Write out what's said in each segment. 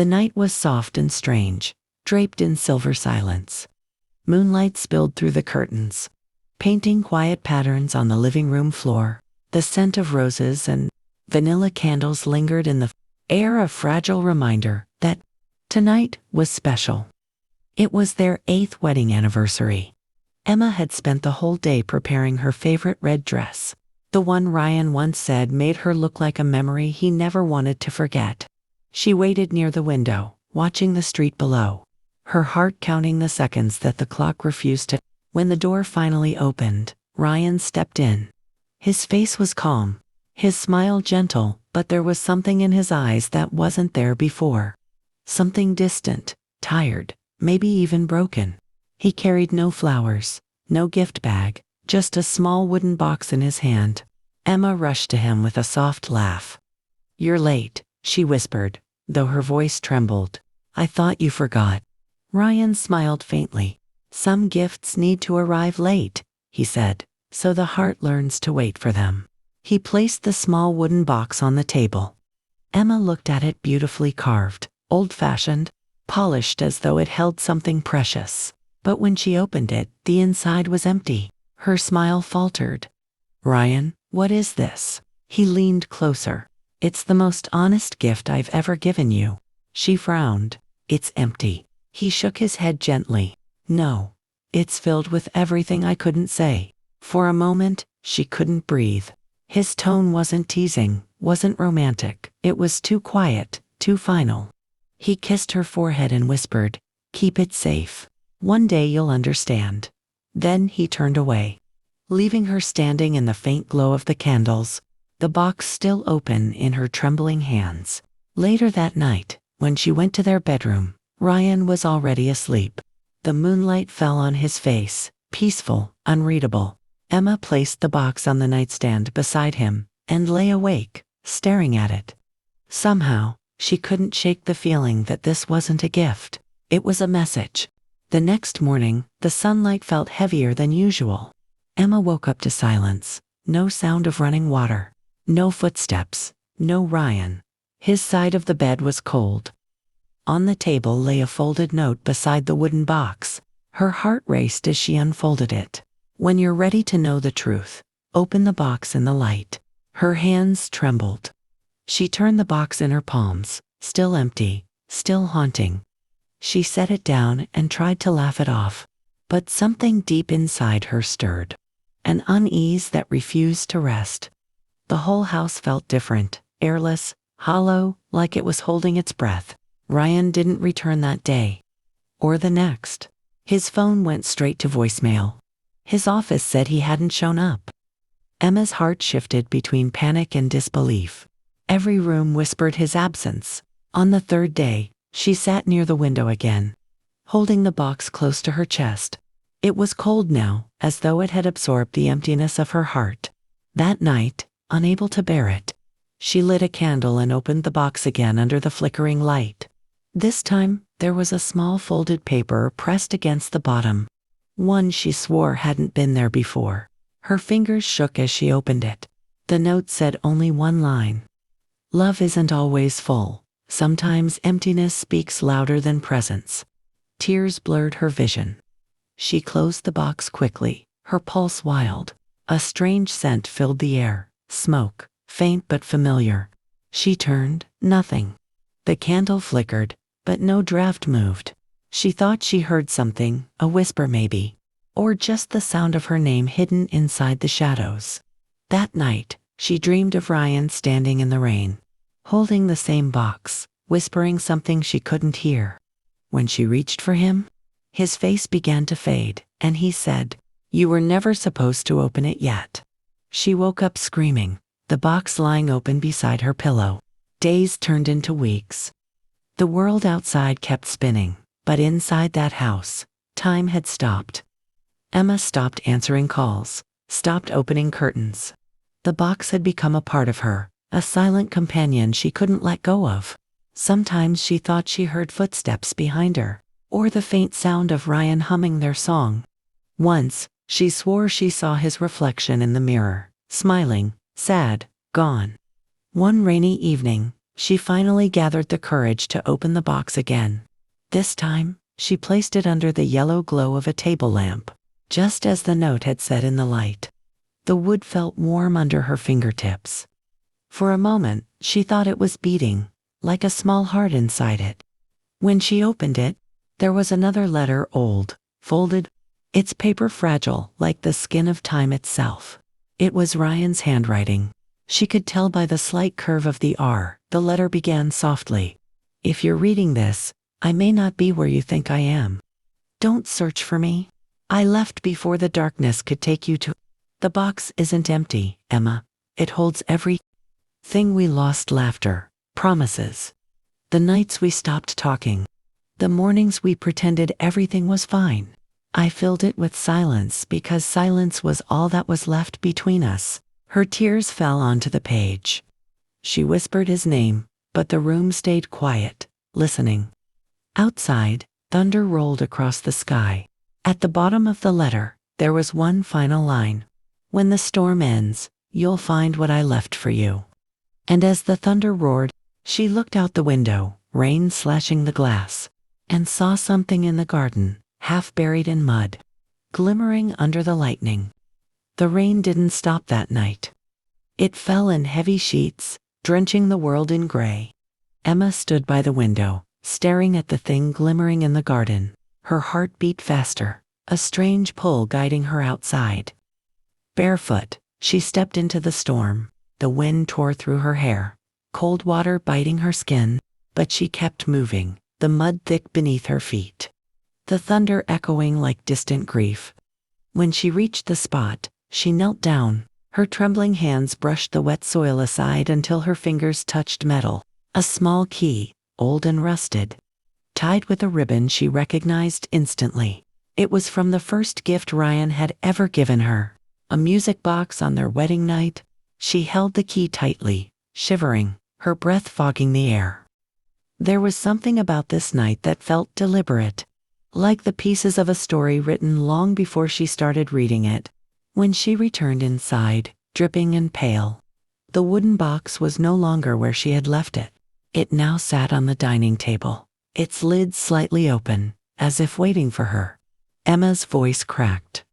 The night was soft and strange, draped in silver silence. Moonlight spilled through the curtains, painting quiet patterns on the living room floor. The scent of roses and vanilla candles lingered in the air, a fragile reminder that tonight was special. It was their 8th wedding anniversary. Emma had spent the whole day preparing her favorite red dress, the one Ryan once said made her look like a memory he never wanted to forget. She waited near the window, watching the street below, her heart counting the seconds that the clock refused to. When the door finally opened, Ryan stepped in. His face was calm, his smile gentle, but there was something in his eyes that wasn't there before. Something distant, tired, maybe even broken. He carried no flowers, no gift bag, just a small wooden box in his hand. Emma rushed to him with a soft laugh. "You're late," she whispered, though her voice trembled. "I thought you forgot." Ryan smiled faintly. "Some gifts need to arrive late," he said, "so the heart learns to wait for them." He placed the small wooden box on the table. Emma looked at it, beautifully carved, old-fashioned, polished as though it held something precious. But when she opened it, the inside was empty. Her smile faltered. "Ryan, what is this?" He leaned closer. "It's the most honest gift I've ever given you." She frowned. "It's empty." He shook his head gently. "No, it's filled with everything I couldn't say." For a moment, she couldn't breathe. His tone wasn't teasing, wasn't romantic. It was too quiet, too final. He kissed her forehead and whispered, "Keep it safe. One day you'll understand." Then he turned away, leaving her standing in the faint glow of the candles, the box still open in her trembling hands. Later that night, when she went to their bedroom, Ryan was already asleep. The moonlight fell on his face, peaceful, unreadable. Emma placed the box on the nightstand beside him and lay awake, staring at it. Somehow, she couldn't shake the feeling that this wasn't a gift. It was a message. The next morning, the sunlight felt heavier than usual. Emma woke up to silence. No sound of running water. No footsteps. No Ryan. His side of the bed was cold. On the table lay a folded note beside the wooden box. Her heart raced as she unfolded it. "When you're ready to know the truth, open the box in the light." Her hands trembled. She turned the box in her palms, still empty, still haunting. She set it down and tried to laugh it off. But something deep inside her stirred. An unease that refused to rest. The whole house felt different, airless, hollow, like it was holding its breath. Ryan didn't return that day. Or the next. His phone went straight to voicemail. His office said he hadn't shown up. Emma's heart shifted between panic and disbelief. Every room whispered his absence. On the 3rd day, she sat near the window again, holding the box close to her chest. It was cold now, as though it had absorbed the emptiness of her heart. That night, unable to bear it, she lit a candle and opened the box again under the flickering light. This time, there was a small folded paper pressed against the bottom. One she swore hadn't been there before. Her fingers shook as she opened it. The note said only one line. "Love isn't always full. Sometimes emptiness speaks louder than presence." Tears blurred her vision. She closed the box quickly, her pulse wild. A strange scent filled the air, smoke, faint but familiar. She turned, nothing. The candle flickered, but no draft moved. She thought she heard something, a whisper maybe, or just the sound of her name hidden inside the shadows. That night, she dreamed of Ryan standing in the rain, holding the same box, whispering something she couldn't hear. When she reached for him, his face began to fade, and he said, "You were never supposed to open it yet." She woke up screaming, the box lying open beside her pillow. Days turned into weeks. The world outside kept spinning, but inside that house, time had stopped. Emma stopped answering calls, stopped opening curtains. The box had become a part of her, a silent companion she couldn't let go of. Sometimes she thought she heard footsteps behind her, or the faint sound of Ryan humming their song. Once, she swore she saw his reflection in the mirror, smiling, sad, gone. One rainy evening, She finally gathered the courage to open the box again. This time, she placed it under the yellow glow of a table lamp, just as the note had said in the light. The wood felt warm under her fingertips. For a moment, she thought it was beating, like a small heart inside it. When she opened it, there was another letter, old, folded, its paper fragile like the skin of time itself. It was Ryan's handwriting. She could tell by the slight curve of the R. The letter began softly. If you're reading this, I may not be where you think I am. Don't search for me. I left before the darkness could take you to. The box isn't empty, Emma. It holds everything we lost: laughter, promises, the nights we stopped talking, the mornings we pretended everything was fine. I filled it with silence because silence was all that was left between us. Her tears fell onto the page. She whispered his name, but the room stayed quiet, listening. Outside, thunder rolled across the sky. At the bottom of the letter, there was one final line. When the storm ends, you'll find what I left for you. And as the thunder roared, she looked out the window, rain slashing the glass, and saw something in the garden, half buried in mud, glimmering under the lightning. The rain didn't stop that night. It fell in heavy sheets, drenching the world in gray. Emma stood by the window, staring at the thing glimmering in the garden. Her heart beat faster, a strange pull guiding her outside. Barefoot, she stepped into the storm. The wind tore through her hair, cold water biting her skin, but she kept moving, the mud thick beneath her feet, the thunder echoing like distant grief. When she reached the spot, she knelt down. Her trembling hands brushed the wet soil aside until her fingers touched metal, a small key, old and rusted, tied with a ribbon she recognized instantly. It was from the first gift Ryan had ever given her, a music box on their wedding night. She held the key tightly, shivering, her breath fogging the air. There was something about this night that felt deliberate, like the pieces of a story written long before she started reading it. When she returned inside, dripping and pale, the wooden box was no longer where she had left it. It now sat on the dining table, its lid slightly open, as if waiting for her. Emma's voice cracked.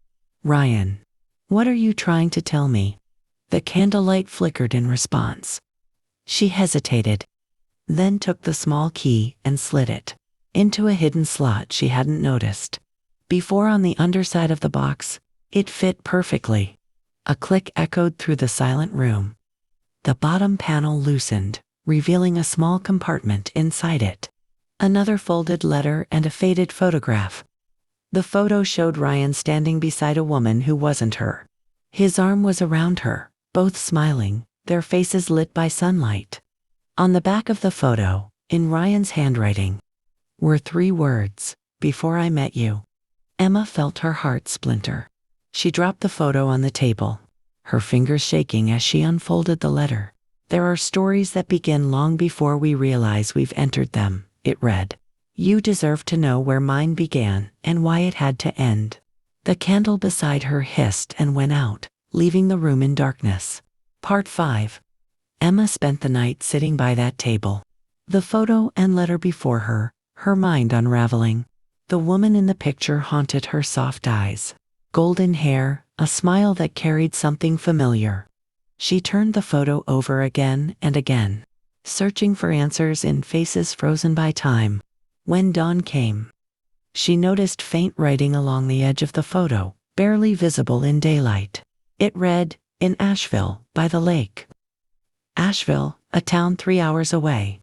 Ryan, what are you trying to tell me? The candlelight flickered in response. She hesitated, then took the small key and slid it into a hidden slot she hadn't noticed. Before, on the underside of the box, it fit perfectly. A click echoed through the silent room. The bottom panel loosened, revealing a small compartment inside it. Another folded letter and a faded photograph. The photo showed Ryan standing beside a woman who wasn't her. His arm was around her, both smiling, their faces lit by sunlight. On the back of the photo, in Ryan's handwriting, were 3 words: before I met you. Emma felt her heart splinter. She dropped the photo on the table, her fingers shaking as she unfolded the letter. There are stories that begin long before we realize we've entered them, it read. You deserve to know where mine began and why it had to end. The candle beside her hissed and went out, leaving the room in darkness. Part 5. Emma spent the night sitting by that table, the photo and letter before her, her mind unraveling. The woman in the picture haunted her soft eyes. Golden hair, a smile that carried something familiar. She turned the photo over again and again, searching for answers in faces frozen by time. When dawn came, she noticed faint writing along the edge of the photo, barely visible in daylight. It read, in Asheville, by the lake. Asheville, a town 3 hours away.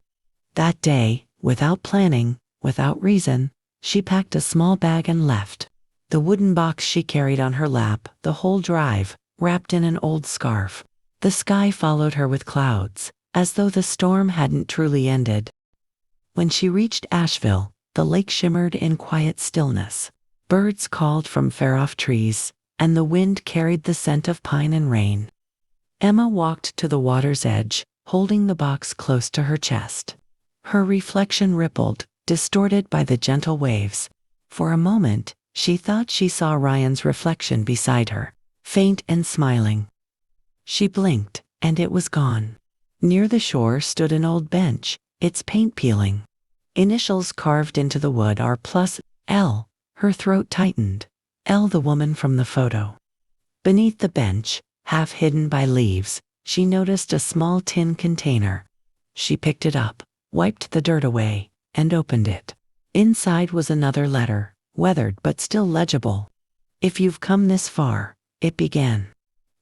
That day, without planning, without reason, she packed a small bag and left. The wooden box she carried on her lap, the whole drive, wrapped in an old scarf. The sky followed her with clouds, as though the storm hadn't truly ended. When she reached Asheville, the lake shimmered in quiet stillness. Birds called from far-off trees, and the wind carried the scent of pine and rain. Emma walked to the water's edge, holding the box close to her chest. Her reflection rippled, distorted by the gentle waves. For a moment, she thought she saw Ryan's reflection beside her, faint and smiling. She blinked, and it was gone. Near the shore stood an old bench, its paint peeling. Initials carved into the wood are plus L. Her throat tightened. L, the woman from the photo. Beneath the bench, half hidden by leaves, she noticed a small tin container. She picked it up, wiped the dirt away, and opened it. Inside was another letter, weathered but still legible. "If you've come this far," it began,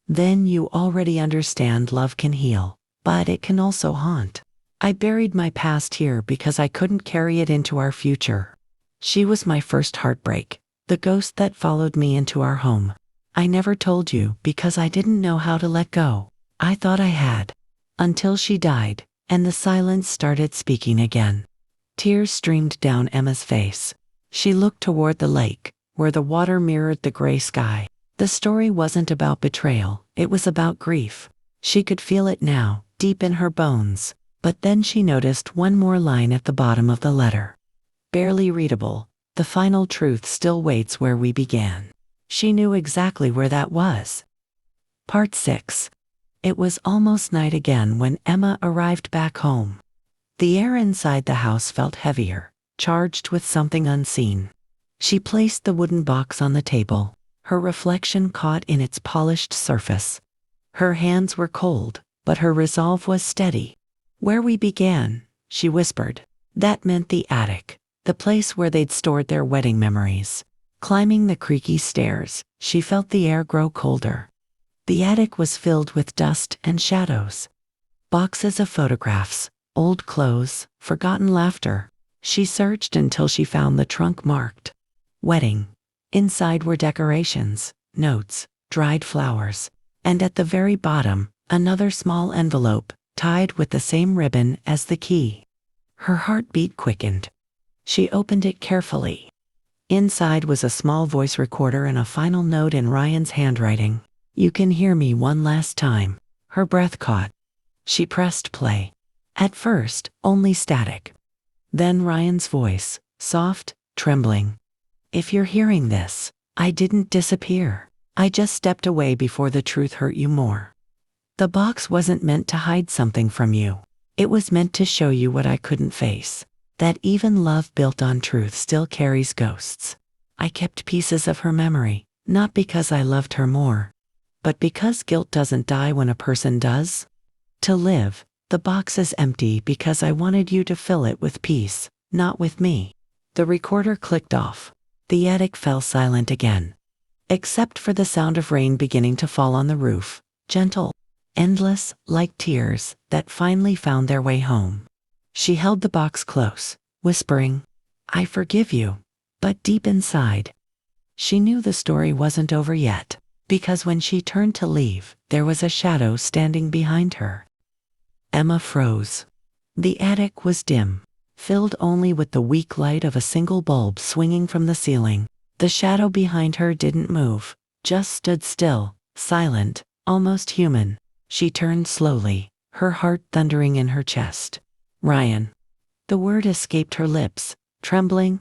"then you already understand love can heal, but it can also haunt. I buried my past here because I couldn't carry it into our future. She was my first heartbreak, the ghost that followed me into our home. I never told you because I didn't know how to let go. I thought I had. Until she died, and the silence started speaking again." Tears streamed down Emma's face. She looked toward the lake, where the water mirrored the gray sky. The story wasn't about betrayal, it was about grief. She could feel it now, deep in her bones. But then she noticed one more line at the bottom of the letter. Barely readable, "The final truth still waits where we began." She knew exactly where that was. Part 6. It was almost night again when Emma arrived back home. The air inside the house felt heavier, charged with something unseen. She placed the wooden box on the table, her reflection caught in its polished surface. Her hands were cold, but her resolve was steady. "Where we began," she whispered. That meant the attic, the place where they'd stored their wedding memories. Climbing the creaky stairs, she felt the air grow colder. The attic was filled with dust and shadows. Boxes of photographs, old clothes, forgotten laughter. She searched until she found the trunk marked "Wedding." Inside were decorations, notes, dried flowers, and at the very bottom, another small envelope, tied with the same ribbon as the key. Her heartbeat quickened. She opened it carefully. Inside was a small voice recorder and a final note in Ryan's handwriting. "You can hear me one last time." Her breath caught. She pressed play. At first, only static. Then Ryan's voice, soft, trembling. "If you're hearing this, I didn't disappear. I just stepped away before the truth hurt you more. The box wasn't meant to hide something from you. It was meant to show you what I couldn't face. That even love built on truth still carries ghosts. I kept pieces of her memory, not because I loved her more, but because guilt doesn't die when a person does. To live, the box is empty because I wanted you to fill it with peace, not with me." The recorder clicked off. The attic fell silent again, except for the sound of rain beginning to fall on the roof, gentle, endless, like tears that finally found their way home. She held the box close, whispering, "I forgive you," but deep inside, she knew the story wasn't over yet, because when she turned to leave, there was a shadow standing behind her. Emma froze. The attic was dim, filled only with the weak light of a single bulb swinging from the ceiling. The shadow behind her didn't move, just stood still, silent, almost human. She turned slowly, her heart thundering in her chest. "Ryan." The word escaped her lips, trembling.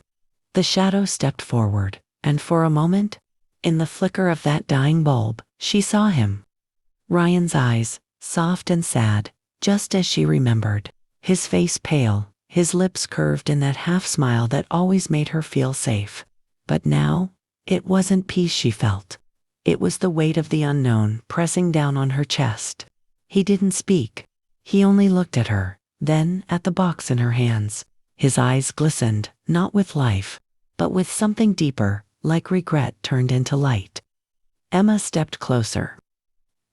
The shadow stepped forward, and for a moment, in the flicker of that dying bulb, she saw him. Ryan's eyes, soft and sad, just as she remembered. His face pale, his lips curved in that half-smile that always made her feel safe. But now, it wasn't peace she felt. It was the weight of the unknown pressing down on her chest. He didn't speak. He only looked at her, then at the box in her hands. His eyes glistened, not with life, but with something deeper, like regret turned into light. Emma stepped closer.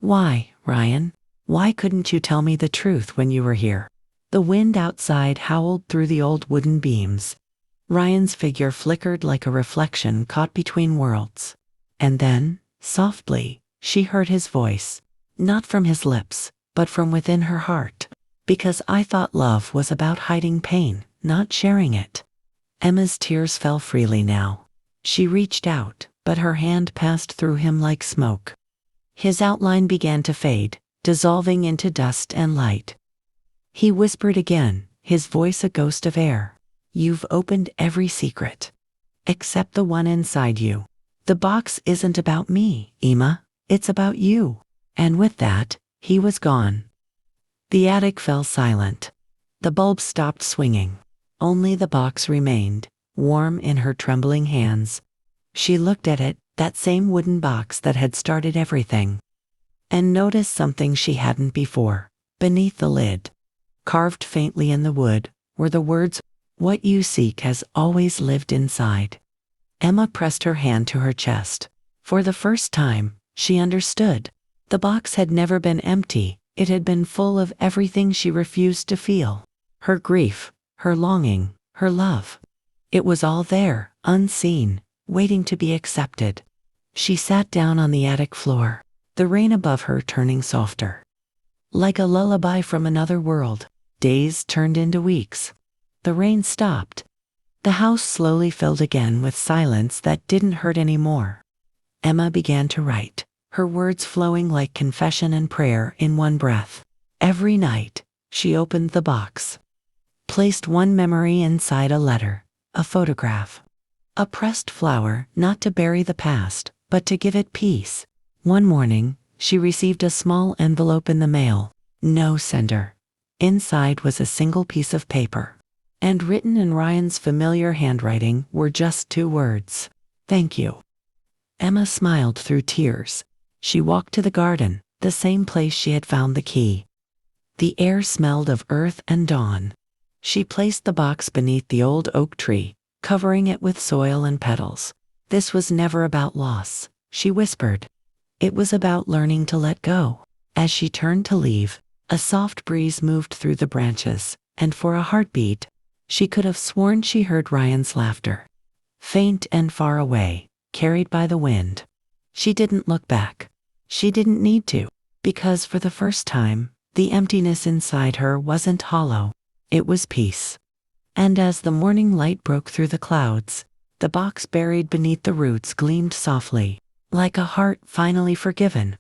"Why, Ryan? Why couldn't you tell me the truth when you were here?" The wind outside howled through the old wooden beams. Ryan's figure flickered like a reflection caught between worlds. And then, softly, she heard his voice, not from his lips, but from within her heart. "Because I thought love was about hiding pain, not sharing it." Emma's tears fell freely now. She reached out, but her hand passed through him like smoke. His outline began to fade, dissolving into dust and light. He whispered again, his voice a ghost of air. "You've opened every secret. Except the one inside you. The box isn't about me, Emma. It's about you." And with that, he was gone. The attic fell silent. The bulb stopped swinging. Only the box remained, warm in her trembling hands. She looked at it, that same wooden box that had started everything, and noticed something she hadn't before. Beneath the lid, carved faintly in the wood, were the words, "What you seek has always lived inside." Emma pressed her hand to her chest. For the first time, she understood. The box had never been empty, it had been full of everything she refused to feel. Her grief, her longing, her love. It was all there, unseen, waiting to be accepted. She sat down on the attic floor, the rain above her turning softer. Like a lullaby from another world, days turned into weeks. The rain stopped. The house slowly filled again with silence that didn't hurt anymore. Emma began to write, her words flowing like confession and prayer in one breath. Every night, she opened the box, placed one memory inside a letter, a photograph, a pressed flower, not to bury the past, but to give it peace. One morning, she received a small envelope in the mail. No sender. Inside was a single piece of paper, and written in Ryan's familiar handwriting were just 2 words: "Thank you." Emma smiled through tears. She walked to the garden, the same place she had found the key. The air smelled of earth and dawn. She placed the box beneath the old oak tree, covering it with soil and petals. This was never about loss, she whispered. It was about learning to let go. As she turned to leave, a soft breeze moved through the branches, and for a heartbeat, she could have sworn she heard Ryan's laughter. Faint and far away, carried by the wind. She didn't look back. She didn't need to, because for the first time, the emptiness inside her wasn't hollow. It was peace. And as the morning light broke through the clouds, the box buried beneath the roots gleamed softly, like a heart finally forgiven.